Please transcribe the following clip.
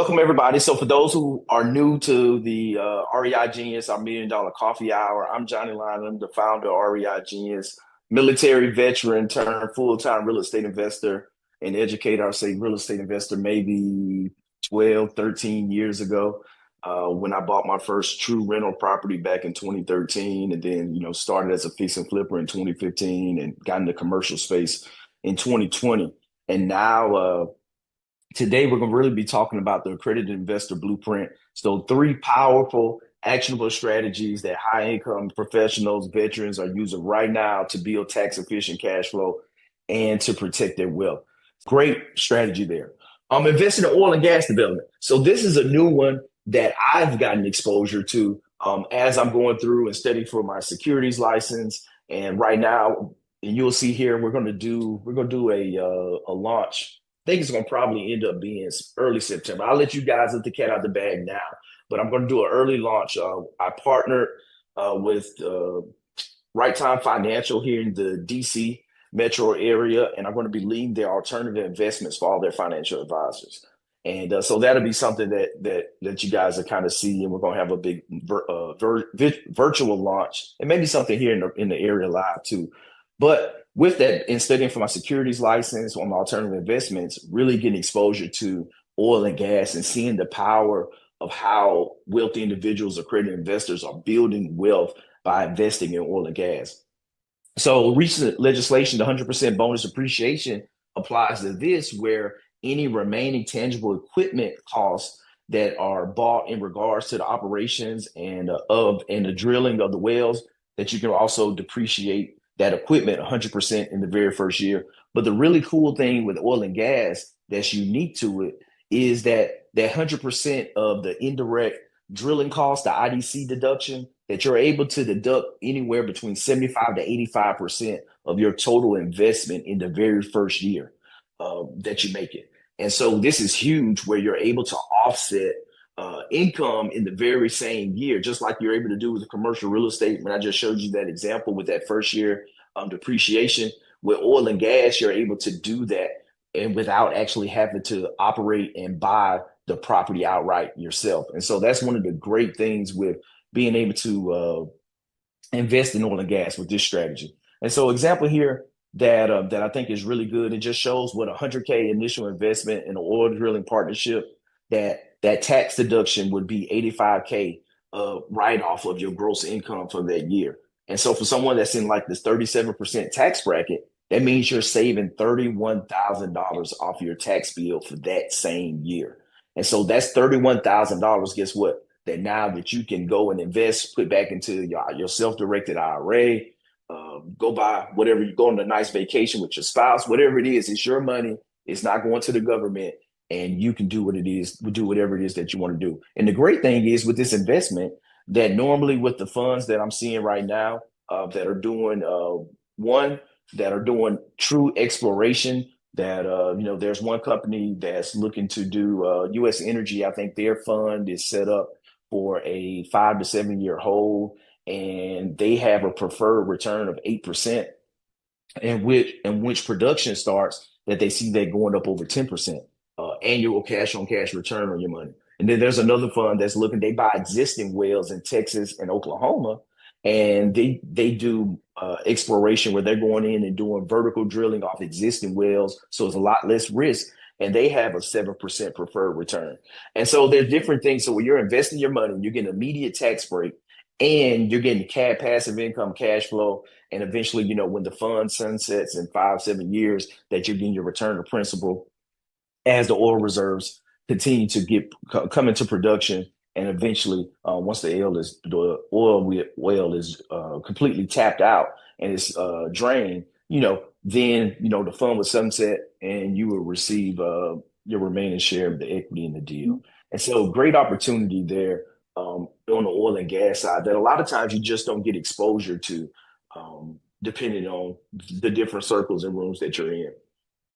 Welcome, everybody. So, for those who are new to the REI Genius, our $1 million coffee hour, I'm Johnny Lynum, the founder of REI Genius, military veteran turned full-time real estate investor and educator. I'll say real estate investor maybe 12, 13 years ago when I bought my first true rental property back in 2013, and then, started as a fix and flipper in 2015 and got into commercial space in 2020. And now, today, we're going to really be talking about the accredited investor blueprint. So, three powerful, actionable strategies that high income professionals, veterans are using right now to build tax efficient cash flow and to protect their wealth. Great strategy there. I'm investing in oil and gas development. So, this is a new one that I've gotten exposure to as I'm going through and studying for my securities license. And right now, and you'll see here, we're gonna do a launch. I think it's going to probably end up being early September. I'll let you guys let the cat out the bag now, but I'm going to do an early launch. I partnered with Right Time Financial here in the DC metro area, and I'm going to be leading their alternative investments for all their financial advisors. And so that'll be something that you guys will kind of see, and we're going to have a big virtual launch, and maybe something here in the area live too. But with that, in studying for my securities license on my alternative investments, really getting exposure to oil and gas and seeing the power of how wealthy individuals, accredited investors, are building wealth by investing in oil and gas. So recent legislation, the 100% bonus appreciation applies to this, where any remaining tangible equipment costs that are bought in regards to the operations and the drilling of the wells, that you can also depreciate that equipment 100% in the very first year. But the really cool thing with oil and gas that's unique to it is that 100% of the indirect drilling cost, the IDC deduction, that you're able to deduct anywhere between 75 to 85% of your total investment in the very first year that you make it. And so this is huge, where you're able to offset income in the very same year, just like you're able to do with the commercial real estate. When I just showed you that example with that first year depreciation, with oil and gas, you're able to do that and without actually having to operate and buy the property outright yourself. And so that's one of the great things with being able to invest in oil and gas with this strategy. And so, example here that I think is really good. It just shows what 100K initial investment in an oil drilling partnership, that tax deduction would be 85K write off of your gross income for that year. And so for someone that's in like this 37% tax bracket, that means you're saving $31,000 off your tax bill for that same year. And so that's $31,000. Guess what? That now that you can go and invest, put back into your self-directed IRA, go buy whatever, you go on a nice vacation with your spouse, whatever it is, it's your money. It's not going to the government, and you can do whatever it is that you want to do. And the great thing is with this investment, that normally with the funds that I'm seeing right now that are doing true exploration, that there's one company that's looking to do US Energy. I think their fund is set up for a 5 to 7 year hold, and they have a preferred return of 8%, in which production starts, that they see that going up over 10% annual cash on cash return on your money. And then there's another fund that's looking, they buy existing wells in Texas and Oklahoma, and they do exploration, where they're going in and doing vertical drilling off existing wells. So it's a lot less risk, and they have a 7% preferred return. And so there's different things. So when you're investing your money, you're getting immediate tax break, and you're getting passive income cash flow. And eventually, when the fund sunsets in 5, 7 years, that you're getting your return of principal as the oil reserves continue to come into production. And eventually, once the oil well is completely tapped out and it's drained, then the fund will sunset, and you will receive your remaining share of the equity in the deal. And so, great opportunity there on the oil and gas side that a lot of times you just don't get exposure to, depending on the different circles and rooms that you're in.